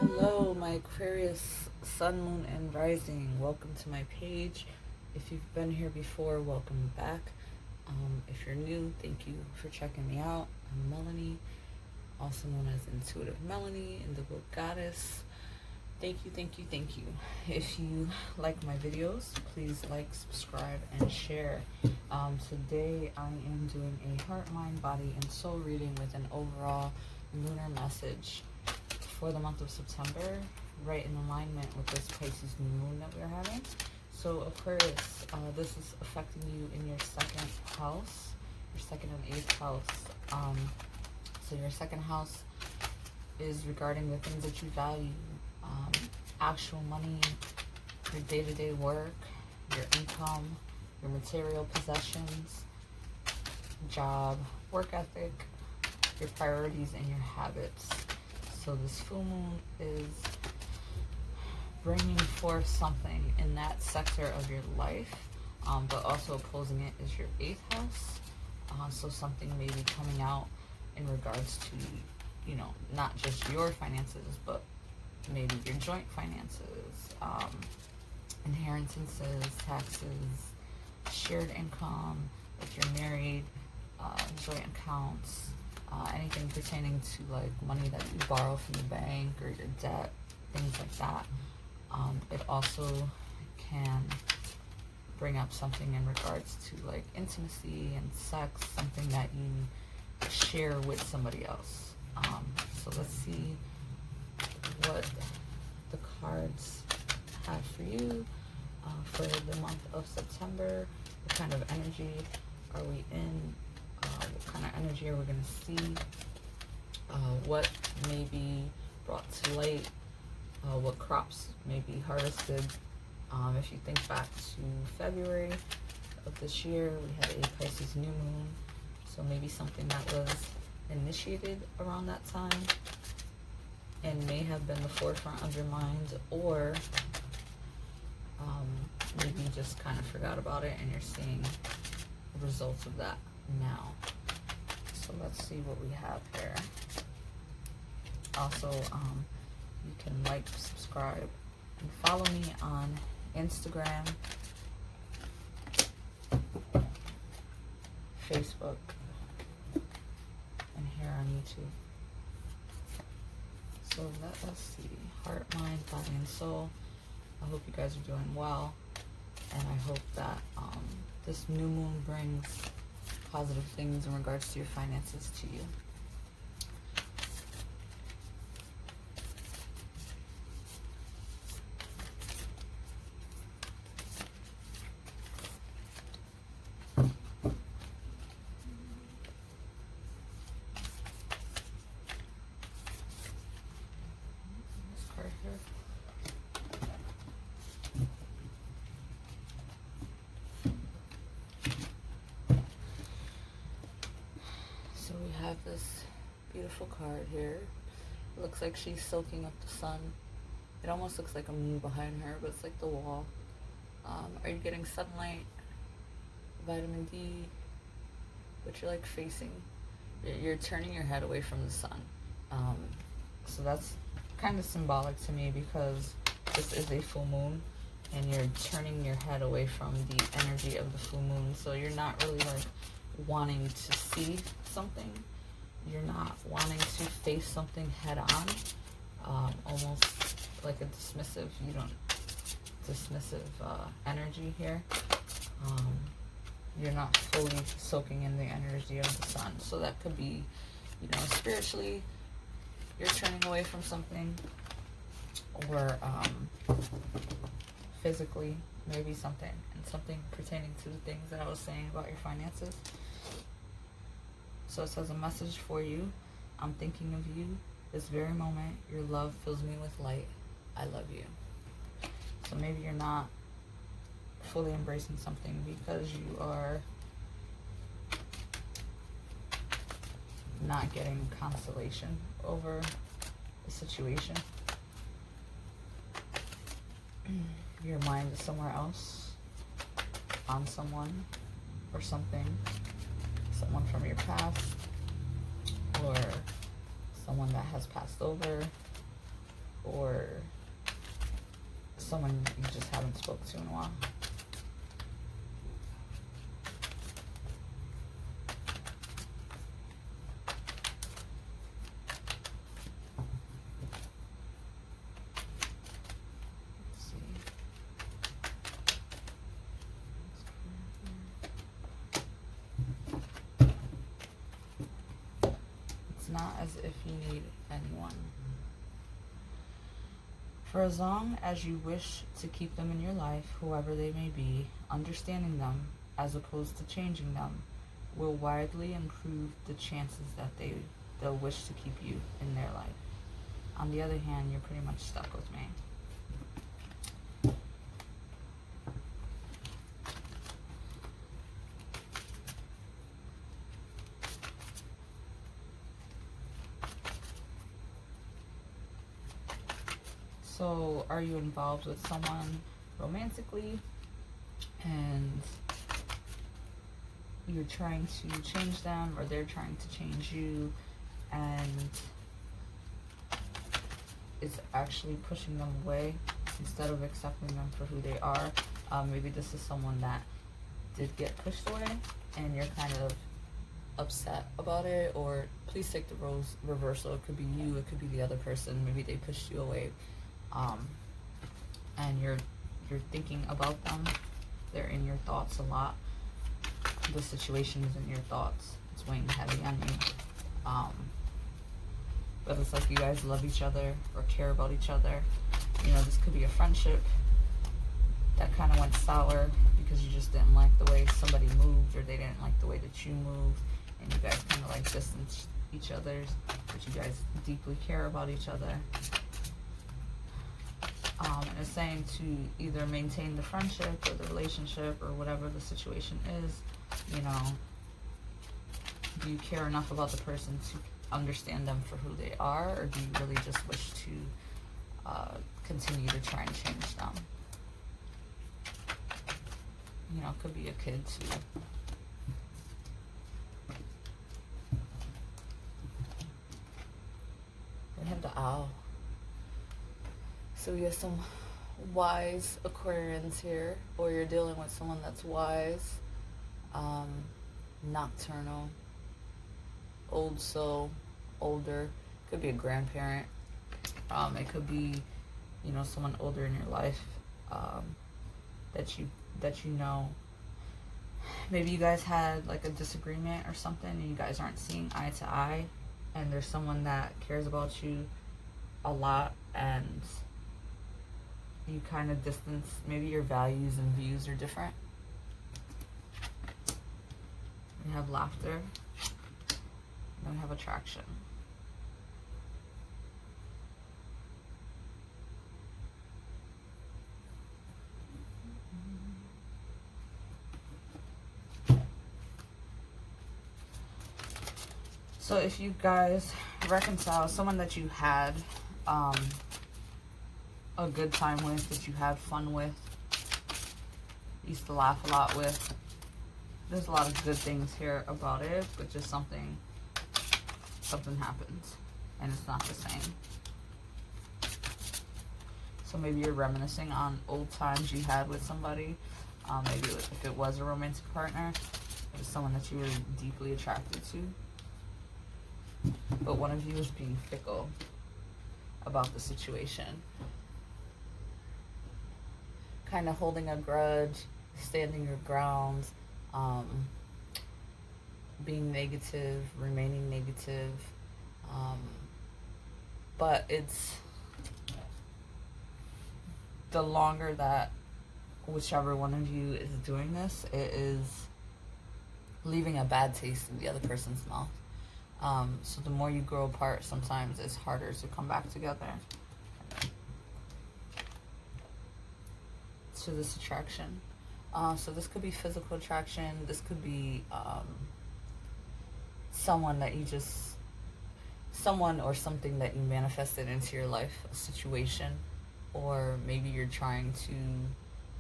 Hello, my Aquarius Sun, Moon, and Rising. Welcome to my page. If you've been here before, welcome back. If you're new, thank you for checking me out. I'm Melanie, also known as Intuitive Melanie, Indigo Goddess. Thank you, thank you, thank you. If you like my videos, please like, subscribe, and share. Today I am doing a heart, mind, body, and soul reading with an overall lunar message for the month of September, right in alignment with this Pisces new moon that we're having. So Aquarius, this is affecting you in your second house, your second and eighth house. So your second house is regarding the things that you value, actual money, your day-to-day work, your income, your material possessions, job, work ethic, your priorities, and your habits. So this full moon is bringing forth something in that sector of your life, but also opposing it is your eighth house. So something may be coming out in regards to, not just your finances, but maybe your joint finances, inheritances, taxes, shared income, if you're married, joint accounts, anything pertaining to like money that you borrow from the bank or your debt, things like that. It also can bring up something in regards to like intimacy and sex, something that you share with somebody else. So let's see what the cards have for you for the month of September. What kind of energy are we in? What kind of energy are we going to see? What may be brought to light? What crops may be harvested? If you think back to February of this year, we had a Pisces new moon. So maybe something that was initiated around that time and may have been the forefront of your mind, or maybe you just kind of forgot about it and you're seeing the results of that now. So let's see what we have here. Also, you can like, subscribe, and follow me on Instagram, Facebook, and here on YouTube. So let us see. Heart, mind, body, and soul. I hope you guys are doing well, and I hope that this new moon brings positive things in regards to your finances to you. This card here. So we have this beautiful card here. It looks like she's soaking up the sun. It almost looks like a moon behind her, but it's like the wall. Are you getting sunlight, vitamin D? But you're like facing, you're turning your head away from the sun. So that's kind of symbolic to me because this is a full moon and you're turning your head away from the energy of the full moon. So you're not really like wanting to see something. You're not wanting to face something head on. Almost like a dismissive, energy here. You're not fully soaking in the energy of the sun. So that could be, spiritually, you're turning away from something, or physically, maybe something pertaining to the things that I was saying about your finances. So it says a message for you. I'm thinking of you this very moment. Your love fills me with light. I love you. So maybe you're not fully embracing something because you are not getting consolation over the situation. Your mind is somewhere else, on someone or something. someone from your past, or someone that has passed over, or someone you just haven't spoke to in a while. Not as if you need anyone. For as long as you wish to keep them in your life, whoever they may be, understanding them as opposed to changing them will widely improve the chances that they'll wish to keep you in their life. On the other hand, you're pretty much stuck with me. So, are you involved with someone romantically and you're trying to change them, or they're trying to change you, and it's actually pushing them away instead of accepting them for who they are? Maybe this is someone that did get pushed away and you're kind of upset about it, or please take the roles reversal. It could be you, it could be the other person. Maybe they pushed you away. And you're thinking about them. They're in your thoughts a lot. The situation is in your thoughts. It's weighing heavy on you. But it's like you guys love each other or care about each other. You know, this could be a friendship that kind of went sour because you just didn't like the way somebody moved, or they didn't like the way that you moved, and you guys kind of like distanced each other, but you guys deeply care about each other. And it's saying to either maintain the friendship or the relationship or whatever the situation is. You know, do you care enough about the person to understand them for who they are, or do you really just wish to continue to try and change them? You know, it could be a kid too. We have the owl. So we have some wise Aquarians here, or you're dealing with someone that's wise, nocturnal, old soul, older. Could be a grandparent. It could be, you know, someone older in your life that you know. Maybe you guys had like a disagreement or something, and you guys aren't seeing eye to eye, and there's someone that cares about you a lot, and you kind of distance. Maybe your values and views are different. We have laughter. Then we have attraction. So if you guys reconcile, someone that you had a good time with, that you had fun with, used to laugh a lot with, there's a lot of good things here about it, but just something happens and it's not the same. So maybe you're reminiscing on old times you had with somebody. Maybe if it was a romantic partner, it was someone that you were deeply attracted to, but one of you is being fickle about the situation, kind of holding a grudge, standing your ground, being negative, remaining negative, but it's the longer that whichever one of you is doing this, it is leaving a bad taste in the other person's mouth. So the more you grow apart, sometimes it's harder to come back together. To this attraction. So this could be physical attraction. This could be someone or something that you manifested into your life, a situation, or maybe you're trying to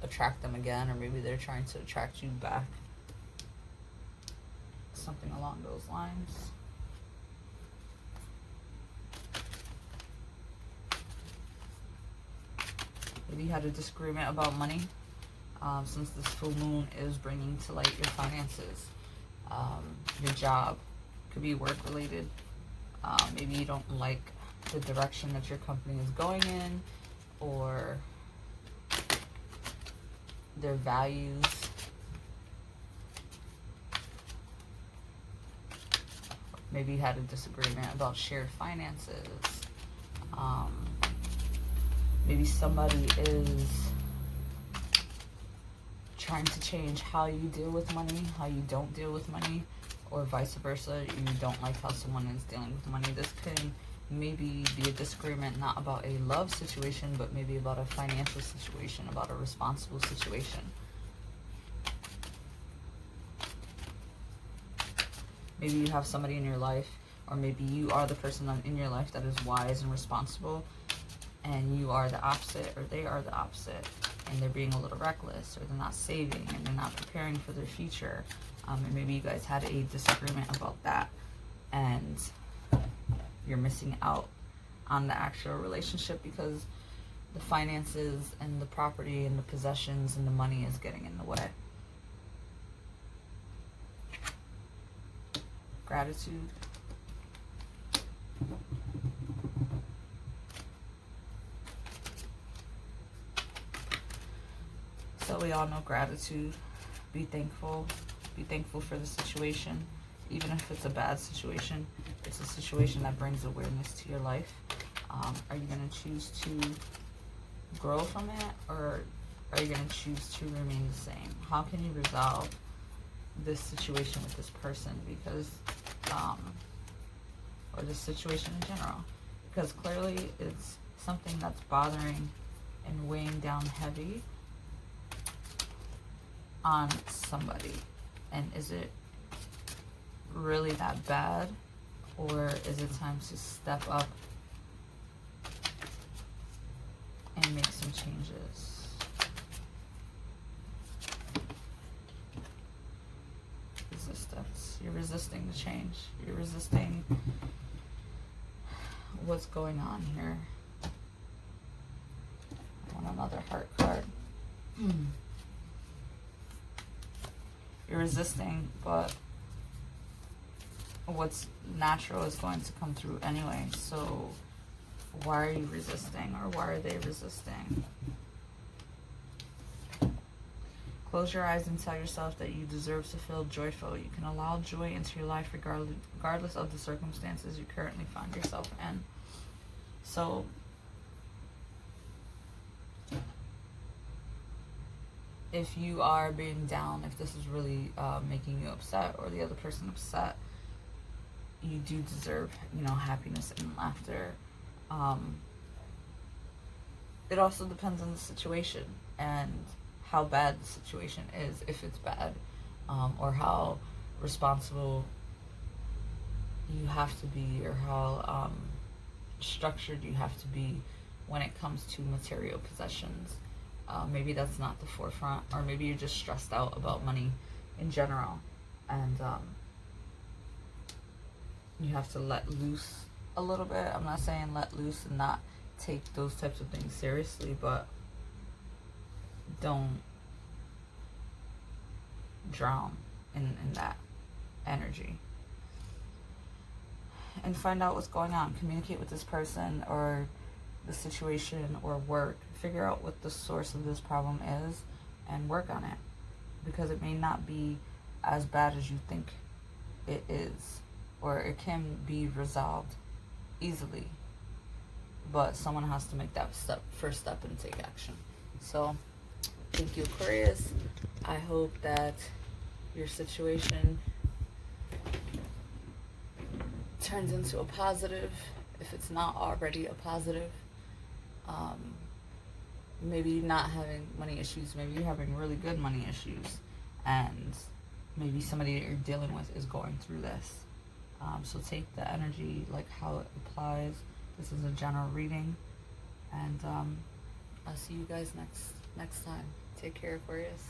attract them again, or maybe they're trying to attract you back. something along those lines. Maybe you had a disagreement about money, since this full moon is bringing to light your finances, your job. Could be work related. Maybe you don't like the direction that your company is going in, or their values. Maybe you had a disagreement about shared finances. Maybe somebody is trying to change how you deal with money, how you don't deal with money, or vice versa. You don't like how someone is dealing with money. This can maybe be a disagreement not about a love situation, but maybe about a financial situation, about a responsible situation. Maybe you have somebody in your life, or maybe you are the person in your life that is wise and responsible, and you are the opposite, or they are the opposite, and they're being a little reckless, or they're not saving, and they're not preparing for their future. And maybe you guys had a disagreement about that, and you're missing out on the actual relationship because the finances and the property and the possessions and the money is getting in the way. Gratitude. So we all know gratitude. Be thankful. Be thankful for the situation. Even if it's a bad situation, it's a situation that brings awareness to your life. Are you going to choose to grow from it, or are you going to choose to remain the same? How can you resolve this situation with this person? Because, or this situation in general. Because clearly it's something that's bothering and weighing down heavy on somebody. And is it really that bad, or is it time to step up and make some changes? Resistance. You're resisting the change. You're resisting what's going on here. I want another heart card. You're resisting, but what's natural is going to come through anyway. So why are you resisting, or why are they resisting? Close your eyes and tell yourself that you deserve to feel joyful. You can allow joy into your life regardless of the circumstances you currently find yourself in. So if you are being down, if this is really making you upset, or the other person upset, you do deserve, happiness and laughter. It also depends on the situation and how bad the situation is, if it's bad, or how responsible you have to be, or how structured you have to be when it comes to material possessions. Maybe that's not the forefront, or maybe you're just stressed out about money in general, and you have to let loose a little bit. I'm not saying let loose and not take those types of things seriously, but don't drown in that energy. And find out what's going on. Communicate with this person or the situation or work. Figure out what the source of this problem is and work on it, because it may not be as bad as you think it is, or it can be resolved easily, but someone has to make that first step and take action. So thank you, Aquarius. I hope that your situation turns into a positive, if it's not already a positive. Maybe you're not having money issues, maybe you're having really good money issues, and maybe somebody that you're dealing with is going through this. So take the energy like how it applies. This is a general reading, and I'll see you guys next time. Take care, Aquarius.